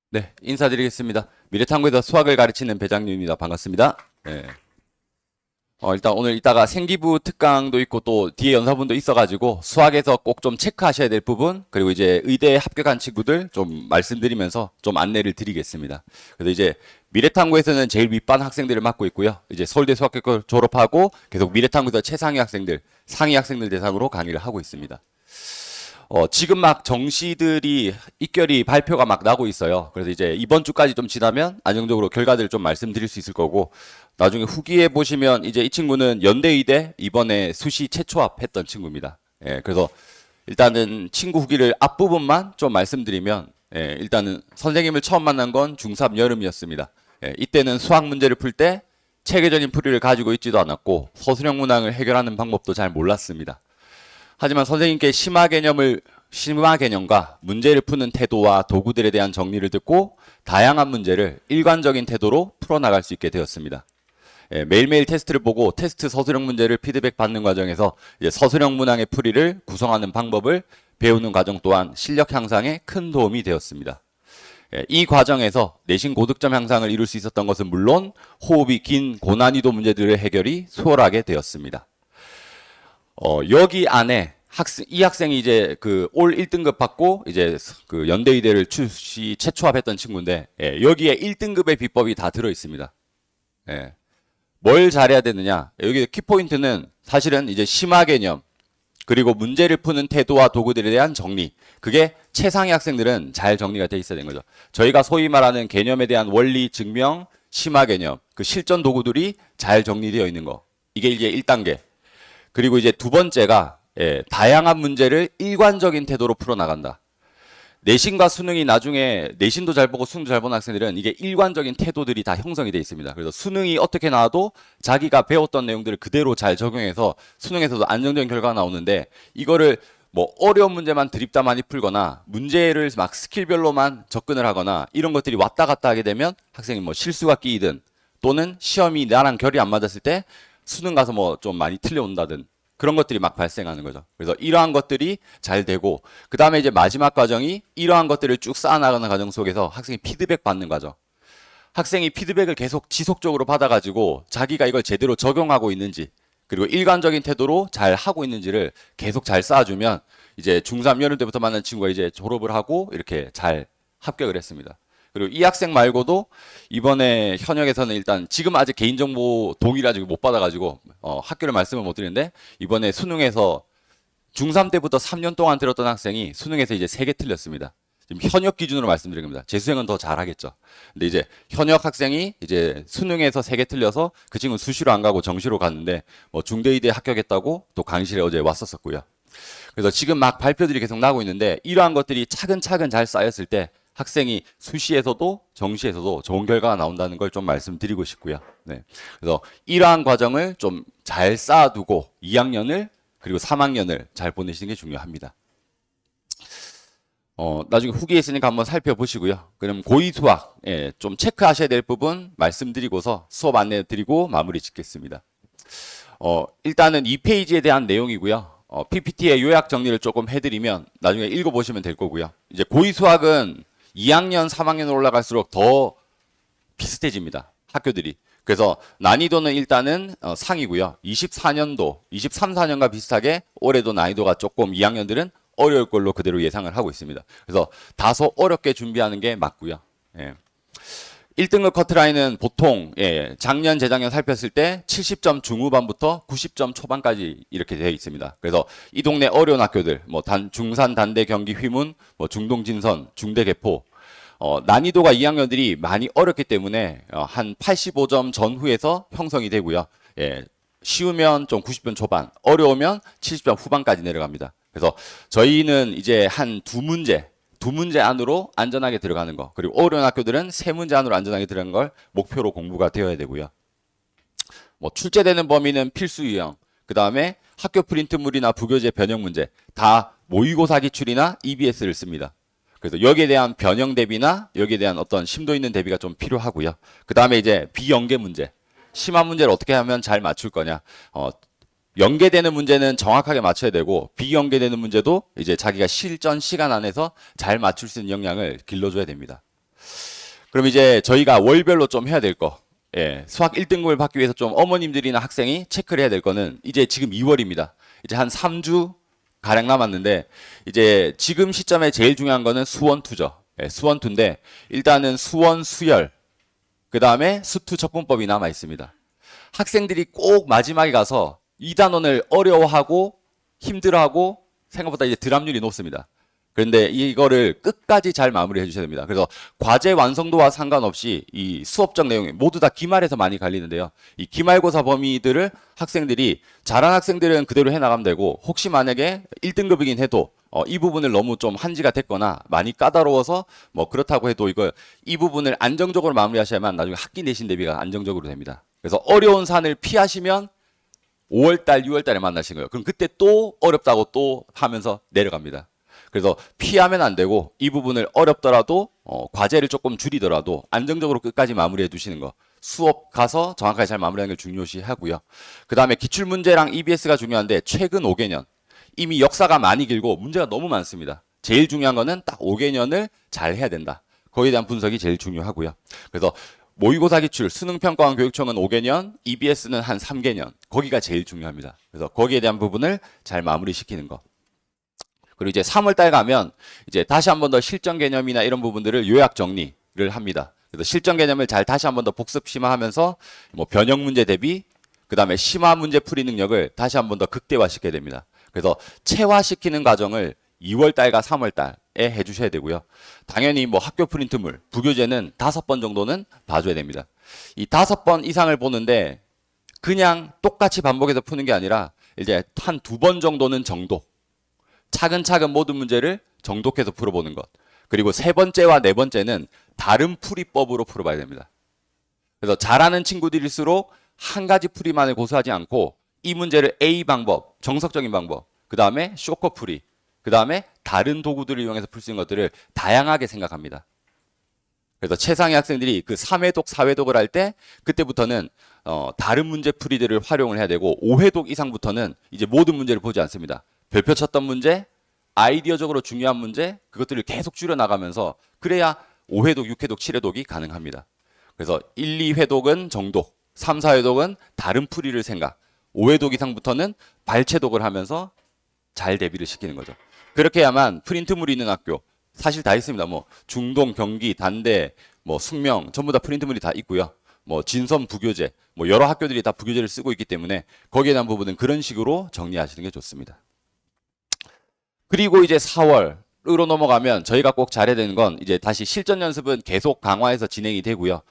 네, 인사드리겠습니다. 미래탐구에서 수학을 가르치는 배장님입니다. 반갑습니다. 네. 일단 오늘 이따가 생기부 특강도 있고 또 뒤에 연사분도 있어가지고 수학에서 꼭 좀 체크하셔야 될 부분, 그리고 이제 의대에 합격한 친구들 좀 말씀드리면서 좀 안내를 드리겠습니다. 그래서 이제 미래탐구에서는 제일 윗반 학생들을 맡고 있고요. 이제 서울대 수학학교 졸업하고 계속 미래탐구에서 최상위 학생들, 상위 학생들 대상으로 강의를 하고 있습니다. 지금 막 정시들이 입결이 발표가 막 나고 있어요. 그래서 이제 이번 주까지 좀 지나면 안정적으로 결과들을 좀 말씀드릴 수 있을 거고, 나중에 후기에 보시면 이제 이 친구는 연대의대 이번에 수시 최초합 했던 친구입니다. 예, 그래서 일단은 친구 후기를 앞부분만 좀 말씀드리면, 예, 일단은 선생님을 처음 만난 건 중3 여름이었습니다. 예, 이때는 수학 문제를 풀 때 체계적인 풀이를 가지고 있지도 않았고 서술형 문항을 해결하는 방법도 잘 몰랐습니다. 하지만 선생님께 심화 개념과 문제를 푸는 태도와 도구들에 대한 정리를 듣고 다양한 문제를 일관적인 태도로 풀어나갈 수 있게 되었습니다. 예, 매일매일 테스트를 보고 테스트 서술형 문제를 피드백 받는 과정에서 이제 서술형 문항의 풀이를 구성하는 방법을 배우는 과정 또한 실력 향상에 큰 도움이 되었습니다. 예, 이 과정에서 내신 고득점 향상을 이룰 수 있었던 것은 물론 호흡이 긴 고난이도 문제들의 해결이 수월하게 되었습니다. 여기 안에 이 학생이 이제 그 올 1등급 받고 이제 그 연대의대를 출시 최초합했던 친구인데, 예, 여기에 1등급의 비법이 다 들어 있습니다. 예. 뭘 잘해야 되느냐? 여기 키포인트는 사실은 이제 심화 개념, 그리고 문제를 푸는 태도와 도구들에 대한 정리. 그게 최상위 학생들은 잘 정리가 돼 있어야 되는 거죠. 저희가 소위 말하는 개념에 대한 원리, 증명, 심화 개념, 그 실전 도구들이 잘 정리되어 있는 거. 이게 이제 1단계. 그리고 이제 두 번째가, 예, 다양한 문제를 일관적인 태도로 풀어나간다. 내신과 수능이 나중에 내신도 잘 보고 수능도 잘 보는 학생들은 이게 일관적인 태도들이 다 형성이 되어 있습니다. 그래서 수능이 어떻게 나와도 자기가 배웠던 내용들을 그대로 잘 적용해서 수능에서도 안정적인 결과가 나오는데, 이거를 뭐 어려운 문제만 드립다 많이 풀거나 문제를 막 스킬별로만 접근을 하거나 이런 것들이 왔다 갔다 하게 되면 학생이 뭐 실수가 끼이든 또는 시험이 나랑 결이 안 맞았을 때 수능 가서 뭐 좀 많이 틀려온다든 그런 것들이 막 발생하는 거죠. 그래서 이러한 것들이 잘 되고, 그 다음에 이제 마지막 과정이 이러한 것들을 쭉 쌓아나가는 과정 속에서 학생이 피드백 받는 과정. 학생이 피드백을 계속 지속적으로 받아가지고 자기가 이걸 제대로 적용하고 있는지, 그리고 일관적인 태도로 잘 하고 있는지를 계속 잘 쌓아주면 이제 중3 여름 때부터 만난 친구가 이제 졸업을 하고 이렇게 잘 합격을 했습니다. 그리고 이 학생 말고도 이번에 현역에서는 일단 지금 아직 개인정보 동의를 아직 못 받아가지고 학교를 말씀을 못 드리는데, 이번에 수능에서 중3 때부터 3년 동안 들었던 학생이 수능에서 이제 3개 틀렸습니다. 지금 현역 기준으로 말씀드린 겁니다. 재수생은 더 잘하겠죠. 근데 이제 현역 학생이 이제 수능에서 3개 틀려서 그 친구는 수시로 안 가고 정시로 갔는데 뭐 중대의대 합격했다고 또 강의실에 어제 왔었었고요. 그래서 지금 막 발표들이 계속 나고 있는데, 이러한 것들이 차근차근 잘 쌓였을 때 학생이 수시에서도 정시에서도 좋은 결과가 나온다는 걸 좀 말씀드리고 싶고요. 네. 그래서 이러한 과정을 좀 잘 쌓아두고 2학년을 그리고 3학년을 잘 보내시는 게 중요합니다. 나중에 후기에 있으니까 한번 살펴보시고요. 그럼 고2 수학, 예, 좀 체크하셔야 될 부분 말씀드리고서 수업 안내 드리고 마무리 짓겠습니다. 일단은 이 페이지에 대한 내용이고요. PPT의 요약 정리를 조금 해드리면 나중에 읽어보시면 될 거고요. 이제 고2 수학은 2학년, 3학년 올라갈수록 더 비슷해집니다. 학교들이. 그래서 난이도는 일단은 상이고요. 24년도, 23, 4년과 비슷하게 올해도 난이도가 조금 2학년들은 어려울 걸로 그대로 예상을 하고 있습니다. 그래서 다소 어렵게 준비하는 게 맞고요. 예. 1등급 커트라인은 보통, 예, 작년, 재작년 살폈을 때 70점 중후반부터 90점 초반까지 이렇게 되어 있습니다. 그래서 이 동네 어려운 학교들, 뭐 중산, 단대, 경기, 휘문, 뭐 중동, 진선, 중대, 개포, 난이도가 2학년들이 많이 어렵기 때문에 한 85점 전후에서 형성이 되고요. 예, 쉬우면 좀 90점 초반, 어려우면 70점 후반까지 내려갑니다. 그래서 저희는 이제 한 두 문제 안으로 안전하게 들어가는 거, 그리고 어려운 학교들은 세 문제 안으로 안전하게 들어가는 걸 목표로 공부가 되어야 되고요. 뭐 출제되는 범위는 필수 유형, 그 다음에 학교 프린트물이나 부교재 변형 문제 다 모의고사 기출이나 EBS를 씁니다. 그래서 여기에 대한 변형 대비나 여기에 대한 어떤 심도 있는 대비가 좀 필요하고요. 그 다음에 이제 비연계 문제, 심화 문제를 어떻게 하면 잘 맞출 거냐. 연계되는 문제는 정확하게 맞춰야 되고, 비연계되는 문제도 이제 자기가 실전 시간 안에서 잘 맞출 수 있는 역량을 길러줘야 됩니다. 그럼 이제 저희가 월별로 좀 해야 될 거. 예, 수학 1등급을 받기 위해서 좀 어머님들이나 학생이 체크를 해야 될 거는 이제 지금 2월입니다. 이제 한 3주 가량 남았는데 이제 지금 시점에 제일 중요한 거는 수원2죠. 예, 수원2인데 일단은 수원, 수열, 그 다음에 수투 적분법이 남아 있습니다. 학생들이 꼭 마지막에 가서 이 단원을 어려워하고 힘들어하고 생각보다 이제 드랍률이 높습니다. 그런데 이거를 끝까지 잘 마무리해 주셔야 됩니다. 그래서 과제 완성도와 상관없이 이 수업적 내용이 모두 다 기말에서 많이 갈리는데요. 이 기말고사 범위들을 학생들이 잘한 학생들은 그대로 해나가면 되고 혹시 만약에 1등급이긴 해도 이 부분을 너무 좀 한지가 됐거나 많이 까다로워서 뭐 그렇다고 해도 이 부분을 안정적으로 마무리하셔야만 나중에 학기 내신 대비가 안정적으로 됩니다. 그래서 어려운 산을 피하시면 5월달, 6월달에 만나신 거예요. 그럼 그때 또 어렵다고 또 하면서 내려갑니다. 그래서 피하면 안 되고 이 부분을 어렵더라도 과제를 조금 줄이더라도 안정적으로 끝까지 마무리해 두시는 거. 수업 가서 정확하게 잘 마무리하는 걸 중요시 하고요. 그 다음에 기출문제랑 EBS가 중요한데 최근 5개년. 이미 역사가 많이 길고 문제가 너무 많습니다. 제일 중요한 거는 딱 5개년을 잘 해야 된다. 거기에 대한 분석이 제일 중요하고요. 그래서 모의고사 기출, 수능평가원 교육청은 5개년, EBS는 한 3개년. 거기가 제일 중요합니다. 그래서 거기에 대한 부분을 잘 마무리시키는 거. 그리고 이제 3월달 가면 이제 다시 한 번 더 실전 개념이나 이런 부분들을 요약 정리를 합니다. 그래서 실전 개념을 잘 다시 한 번 더 복습 심화하면서 뭐 변형 문제 대비, 그 다음에 심화 문제 풀이 능력을 다시 한 번 더 극대화시켜야 됩니다. 그래서 체화시키는 과정을 2월달과 3월달에 해주셔야 되고요. 당연히 뭐 학교 프린트물, 부교재는 5번 정도는 봐줘야 됩니다. 이 5번 이상을 보는데 그냥 똑같이 반복해서 푸는 게 아니라 이제 한 2번 정도는 정독. 차근차근 모든 문제를 정독해서 풀어보는 것. 그리고 3번째와 4번째는 다른 풀이법으로 풀어봐야 됩니다. 그래서 잘하는 친구들일수록 한 가지 풀이만을 고수하지 않고 이 문제를 A 방법, 정석적인 방법, 그 다음에 쇼커 풀이, 그 다음에 다른 도구들을 이용해서 풀 수 있는 것들을 다양하게 생각합니다. 그래서 최상위 학생들이 그 3회독, 4회독을 할 때 그때부터는 다른 문제 풀이들을 활용을 해야 되고 5회독 이상부터는 이제 모든 문제를 보지 않습니다. 별표 쳤던 문제, 아이디어적으로 중요한 문제, 그것들을 계속 줄여나가면서 그래야 5회독, 6회독, 7회독이 가능합니다. 그래서 1, 2회독은 정독, 3, 4회독은 다른 풀이를 생각, 5회독 이상부터는 발췌독을 하면서 잘 대비를 시키는 거죠. 그렇게 해야만 프린트물이 있는 학교, 사실 다 있습니다. 뭐 중동, 경기, 단대, 뭐 숙명 전부 다 프린트물이 다 있고요. 뭐 진선 부교재, 뭐 여러 학교들이 다 부교재를 쓰고 있기 때문에 거기에 대한 부분은 그런 식으로 정리하시는 게 좋습니다. 그리고 이제 4월으로 넘어가면 저희가 꼭 잘해야 되는 건 이제 다시 실전 연습은 계속 강화해서 진행이 되고요.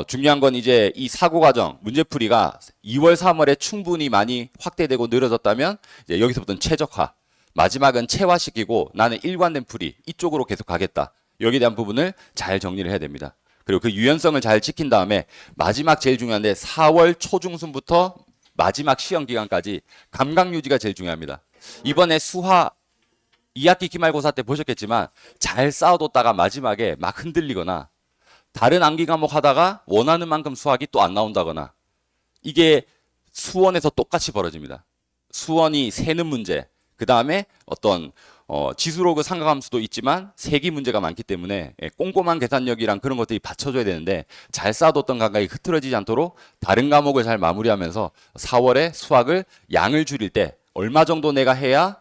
중요한 건 이제 이 사고 과정, 문제풀이가 2월, 3월에 충분히 많이 확대되고 늘어졌다면 이제 여기서부터는 최적화. 마지막은 체화시키고 나는 일관된 풀이 이쪽으로 계속 가겠다. 여기에 대한 부분을 잘 정리를 해야 됩니다. 그리고 그 유연성을 잘 지킨 다음에 마지막 제일 중요한데 4월 초중순부터 마지막 시험 기간까지 감각 유지가 제일 중요합니다. 이번에 수화 2학기 기말고사 때 보셨겠지만 잘 쌓아뒀다가 마지막에 막 흔들리거나 다른 암기 과목 하다가 원하는 만큼 수학이 또 안 나온다거나 이게 수원에서 똑같이 벌어집니다. 수원이 세는 문제, 그 다음에 어떤 지수로그 삼각함수도 있지만 세기 문제가 많기 때문에 꼼꼼한 계산력이랑 그런 것들이 받쳐줘야 되는데 잘 쌓아뒀던 감각이 흐트러지지 않도록 다른 과목을 잘 마무리하면서 4월에 수학을 양을 줄일 때 얼마 정도 내가 해야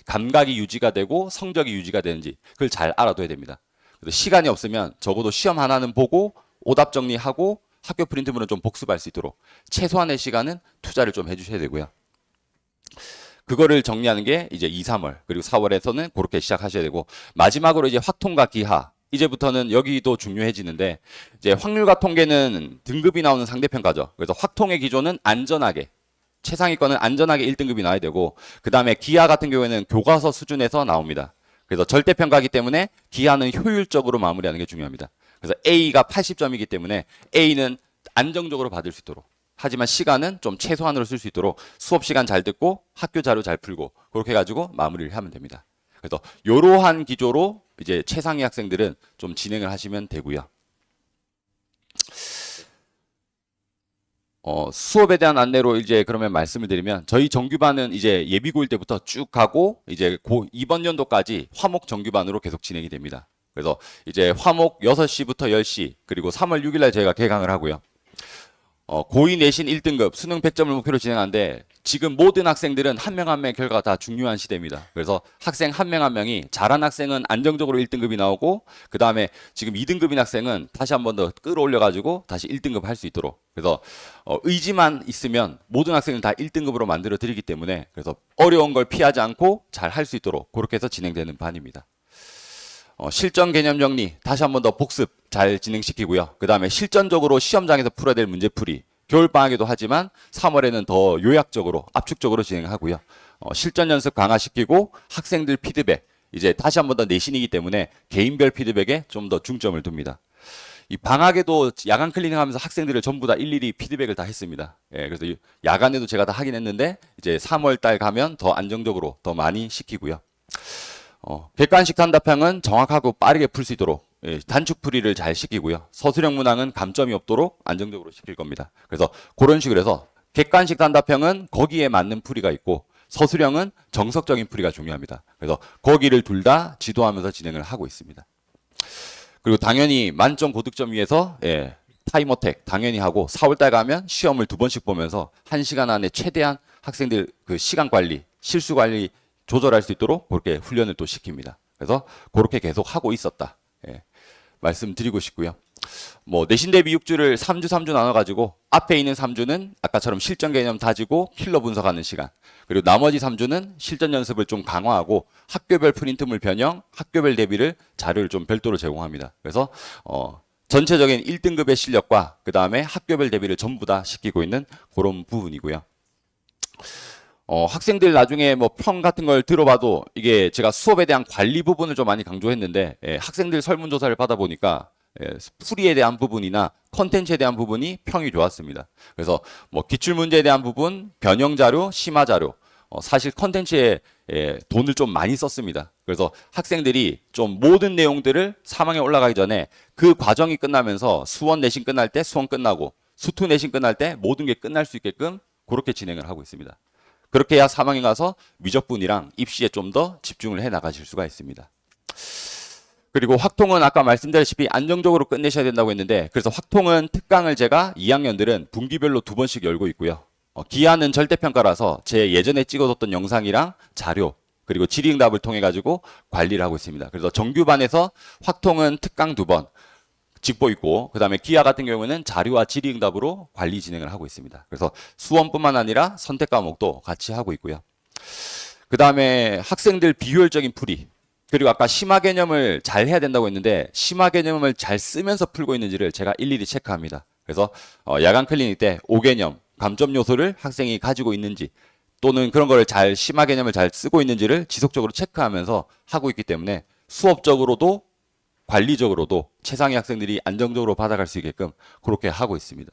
감각이 유지가 되고 성적이 유지가 되는지 그걸 잘 알아둬야 됩니다. 그래서 시간이 없으면 적어도 시험 하나는 보고 오답 정리하고 학교 프린트물은 좀 복습할 수 있도록 최소한의 시간은 투자를 좀 해주셔야 되고요. 그거를 정리하는 게 이제 2, 3월 그리고 4월에서는 그렇게 시작하셔야 되고 마지막으로 이제 확통과 기하 이제부터는 여기도 중요해지는데 이제 확률과 통계는 등급이 나오는 상대평가죠. 그래서 확통의 기조는 안전하게 최상위권은 안전하게 1등급이 나와야 되고 그 다음에 기하 같은 경우에는 교과서 수준에서 나옵니다. 그래서 절대평가이기 때문에 기하는 효율적으로 마무리하는 게 중요합니다. 그래서 A가 80점이기 때문에 A는 안정적으로 받을 수 있도록 하지만 시간은 좀 최소한으로 쓸 수 있도록 수업 시간 잘 듣고 학교 자료 잘 풀고 그렇게 해가지고 마무리를 하면 됩니다. 그래서 이러한 기조로 이제 최상위 학생들은 좀 진행을 하시면 되고요. 수업에 대한 안내로 이제 그러면 말씀을 드리면 저희 정규반은 이제 예비고일 때부터 쭉 가고 이제 이번 연도까지 화목 정규반으로 계속 진행이 됩니다. 그래서 이제 화목 6시부터 10시, 그리고 3월 6일 날 저희가 개강을 하고요. 고2 내신 1등급 수능 100점을 목표로 진행하는데 지금 모든 학생들은 한 명 한 명의 결과가 다 중요한 시대입니다. 그래서 학생 한 명 한 명이 잘한 학생은 안정적으로 1등급이 나오고 그 다음에 지금 2등급인 학생은 다시 한 번 더 끌어올려가지고 다시 1등급 할 수 있도록 그래서 의지만 있으면 모든 학생을 다 1등급으로 만들어 드리기 때문에 그래서 어려운 걸 피하지 않고 잘 할 수 있도록 그렇게 해서 진행되는 반입니다. 실전 개념 정리 다시 한 번 더 복습 잘 진행시키고요. 그 다음에 실전적으로 시험장에서 풀어야 될 문제풀이 겨울방학에도 하지만 3월에는 더 요약적으로 압축적으로 진행하고요. 실전 연습 강화시키고 학생들 피드백 이제 다시 한 번 더 내신이기 때문에 개인별 피드백에 좀 더 중점을 둡니다. 이 방학에도 야간 클리닝 하면서 학생들을 전부 다 일일이 피드백을 다 했습니다. 예, 그래서 야간에도 제가 다 하긴 했는데 이제 3월 달 가면 더 안정적으로 더 많이 시키고요. 객관식 단답형은 정확하고 빠르게 풀 수 있도록 단축 풀이를 잘 시키고요. 서술형 문항은 감점이 없도록 안정적으로 시킬 겁니다. 그래서 그런 식으로 해서 객관식 단답형은 거기에 맞는 풀이가 있고 서술형은 정석적인 풀이가 중요합니다. 그래서 거기를 둘 다 지도하면서 진행을 하고 있습니다. 그리고 당연히 만점 고득점 위해서 타임어택 당연히 하고 4월달 가면 시험을 2번씩 보면서 1시간 안에 최대한 학생들 그 시간 관리, 실수 관리 조절할 수 있도록 그렇게 훈련을 또 시킵니다. 그래서 그렇게 계속 하고 있었다. 말씀드리고 싶고요. 뭐 내신 대비 6주를 3주 나눠가지고 앞에 있는 3주는 아까처럼 실전 개념 다지고 킬러 분석하는 시간. 그리고 나머지 3주는 실전 연습을 좀 강화하고 학교별 프린트물 변형, 학교별 대비를 자료를 좀 별도로 제공합니다. 그래서 전체적인 1등급의 실력과 그 다음에 학교별 대비를 전부 다 시키고 있는 그런 부분이고요. 학생들 나중에 뭐 평 같은 걸 들어봐도 이게 제가 수업에 대한 관리 부분을 좀 많이 강조했는데 학생들 설문조사를 받아보니까 풀이에 대한 부분이나 컨텐츠에 대한 부분이 평이 좋았습니다. 그래서 뭐 기출문제에 대한 부분, 변형자료, 심화자료 사실 컨텐츠에 돈을 좀 많이 썼습니다. 그래서 학생들이 좀 모든 내용들을 3학년 올라가기 전에 그 과정이 끝나면서 수원 내신 끝날 때 수원 끝나고 수투 내신 끝날 때 모든 게 끝날 수 있게끔 그렇게 진행을 하고 있습니다. 그렇게 해야 3학년 가서 미적분이랑 입시에 좀 더 집중을 해 나가실 수가 있습니다. 그리고 확통은 아까 말씀드렸다시피 안정적으로 끝내셔야 된다고 했는데 그래서 확통은 특강을 제가 2학년들은 분기별로 2번씩 열고 있고요. 기하는 절대평가라서 제 예전에 찍어뒀던 영상이랑 자료 그리고 질의응답을 통해 가지고 관리를 하고 있습니다. 그래서 정규반에서 확통은 특강 2번 직보 있고 그 다음에 기하 같은 경우는 자료와 질의응답으로 관리 진행을 하고 있습니다. 그래서 수원뿐만 아니라 선택 과목도 같이 하고 있고요. 그 다음에 학생들 비효율적인 풀이 그리고 아까 심화 개념을 잘 해야 된다고 했는데 심화 개념을 잘 쓰면서 풀고 있는지를 제가 일일이 체크합니다. 그래서 야간 클리닉 때 5개념 감점 요소를 학생이 가지고 있는지 또는 그런 거를 잘 심화 개념을 잘 쓰고 있는지를 지속적으로 체크하면서 하고 있기 때문에 수업적으로도 관리적으로도 최상위 학생들이 안정적으로 받아갈 수 있게끔 그렇게 하고 있습니다.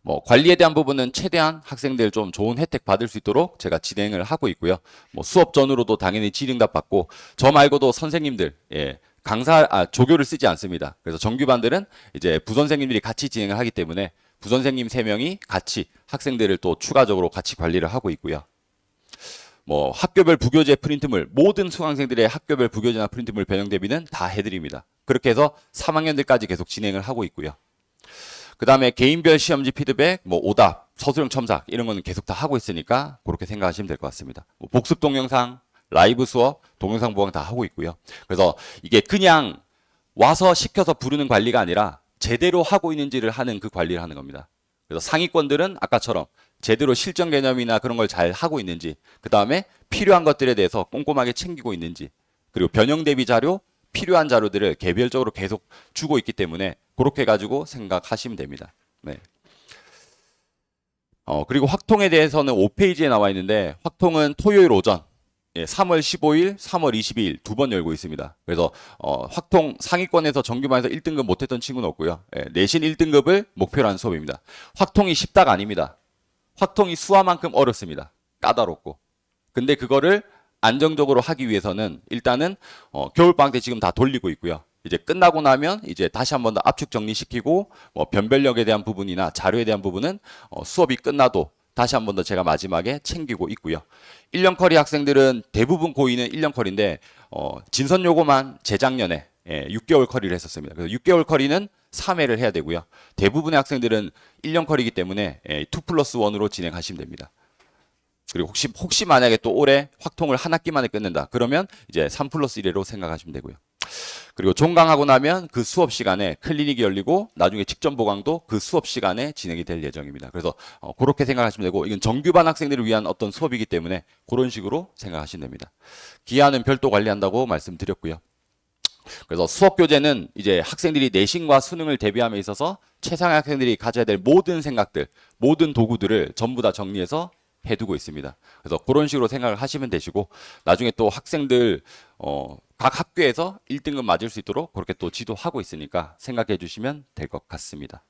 뭐 관리에 대한 부분은 최대한 학생들 좀 좋은 혜택 받을 수 있도록 제가 진행을 하고 있고요. 뭐 수업 전후로도 당연히 질의응답 받고 저 말고도 선생님들 조교를 쓰지 않습니다. 그래서 정규반들은 이제 부선생님들이 같이 진행을 하기 때문에 부선생님 3명이 같이 학생들을 또 추가적으로 같이 관리를 하고 있고요. 뭐 학교별 부교재 프린트물 모든 수강생들의 학교별 부교재나 프린트물 변형 대비는 다 해드립니다. 그렇게 해서 3학년들까지 계속 진행을 하고 있고요. 그 다음에 개인별 시험지 피드백, 뭐 오답, 서술형 첨삭 이런 거는 계속 다 하고 있으니까 그렇게 생각하시면 될 것 같습니다. 뭐 복습 동영상, 라이브 수업, 동영상 보강 다 하고 있고요. 그래서 이게 그냥 와서 시켜서 부르는 관리가 아니라 제대로 하고 있는지를 하는 그 관리를 하는 겁니다. 그래서 상위권들은 아까처럼 제대로 실전 개념이나 그런 걸 잘 하고 있는지, 그 다음에 필요한 것들에 대해서 꼼꼼하게 챙기고 있는지, 그리고 변형 대비 자료, 필요한 자료들을 개별적으로 계속 주고 있기 때문에 그렇게 해가지고 생각하시면 됩니다. 네. 그리고 확통에 대해서는 5페이지에 나와 있는데 확통은 토요일 오전 3월 15일, 3월 22일 2번 열고 있습니다. 그래서 확통 상위권에서 정규반에서 1등급 못했던 친구는 없고요. 내신 1등급을 목표로 하는 수업입니다. 확통이 쉽다가 아닙니다. 확통이 수화만큼 어렵습니다. 까다롭고. 근데 그거를 안정적으로 하기 위해서는 일단은 겨울방학 때 지금 다 돌리고 있고요. 이제 끝나고 나면 이제 다시 한 번 더 압축 정리시키고 뭐 변별력에 대한 부분이나 자료에 대한 부분은 수업이 끝나도 다시 한 번 더 제가 마지막에 챙기고 있고요. 1년 커리 학생들은 대부분 고2는 1년 커리인데 진선 요거만 재작년에 6개월 커리를 했었습니다. 그래서 6개월 커리는 3회를 해야 되고요. 대부분의 학생들은 1년 커리이기 때문에 2+1으로 진행하시면 됩니다. 그리고 혹시 만약에 또 올해 확통을 한 학기 만에 끝낸다. 그러면 이제 3+1회로 생각하시면 되고요. 그리고 종강하고 나면 그 수업 시간에 클리닉이 열리고 나중에 직전 보강도 그 수업 시간에 진행이 될 예정입니다. 그래서 그렇게 생각하시면 되고 이건 정규반 학생들을 위한 어떤 수업이기 때문에 그런 식으로 생각하시면 됩니다. 기한은 별도 관리한다고 말씀드렸고요. 그래서 수업 교재는 이제 학생들이 내신과 수능을 대비함에 있어서 최상의 학생들이 가져야 될 모든 생각들, 모든 도구들을 전부 다 정리해서 해두고 있습니다. 그래서 그런 식으로 생각을 하시면 되시고 나중에 또 학생들 각 학교에서 1등급 맞을 수 있도록 그렇게 또 지도하고 있으니까 생각해 주시면 될 것 같습니다.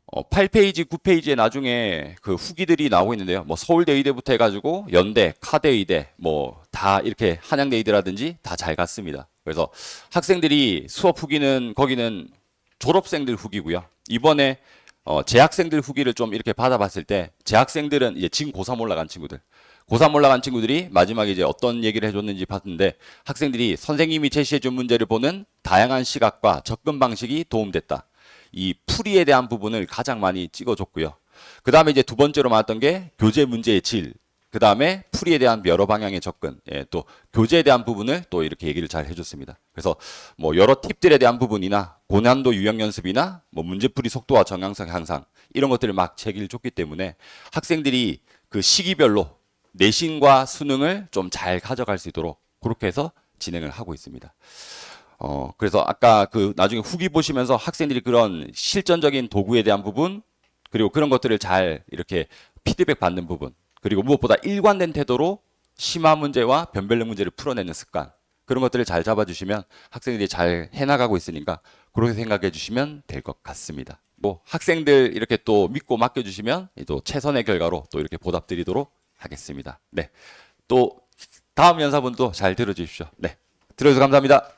8페이지, 9페이지에 나중에 그 후기들이 나오고 있는데요. 뭐 서울대 의대부터 해가지고 연대, 카대 의대, 뭐 다 이렇게 한양대 의대라든지 다 잘 갔습니다. 그래서 학생들이 수업 후기는 거기는 졸업생들 후기고요. 이번에 재학생들 후기를 좀 이렇게 받아봤을 때 재학생들은 이제 지금 고3 올라간 친구들 고3 올라간 친구들이 마지막에 이제 어떤 얘기를 해줬는지 봤는데 해학생들이 선생님이 제시해준 문제를 보는 다양한 시각과 접근 방식이 도움됐다. 이 풀이에 대한 부분을 가장 많이 찍어줬고요. 그 다음에 이제 두 번째로 나왔던 게 교재 문제의 질, 그 다음에 풀이에 대한 여러 방향의 접근, 또 교재에 대한 부분을 또 이렇게 얘기를 잘 해줬습니다. 그래서 뭐 여러 팁들에 대한 부분이나 고난도 유형 연습이나 뭐 문제풀이 속도와 정량성 향상 이런 것들을 막 제기를 줬기 때문에 학생들이 그 시기별로 내신과 수능을 좀 잘 가져갈 수 있도록 그렇게 해서 진행을 하고 있습니다. 그래서 아까 그 나중에 후기 보시면서 학생들이 그런 실전적인 도구에 대한 부분 그리고 그런 것들을 잘 이렇게 피드백 받는 부분 그리고 무엇보다 일관된 태도로 심화 문제와 변별력 문제를 풀어내는 습관 그런 것들을 잘 잡아주시면 학생들이 잘 해나가고 있으니까 그렇게 생각해 주시면 될 것 같습니다. 뭐 학생들 이렇게 또 믿고 맡겨주시면 또 최선의 결과로 또 이렇게 보답드리도록 하겠습니다. 네, 또 다음 연사분도 잘 들어주십시오. 네, 들어주셔서 감사합니다.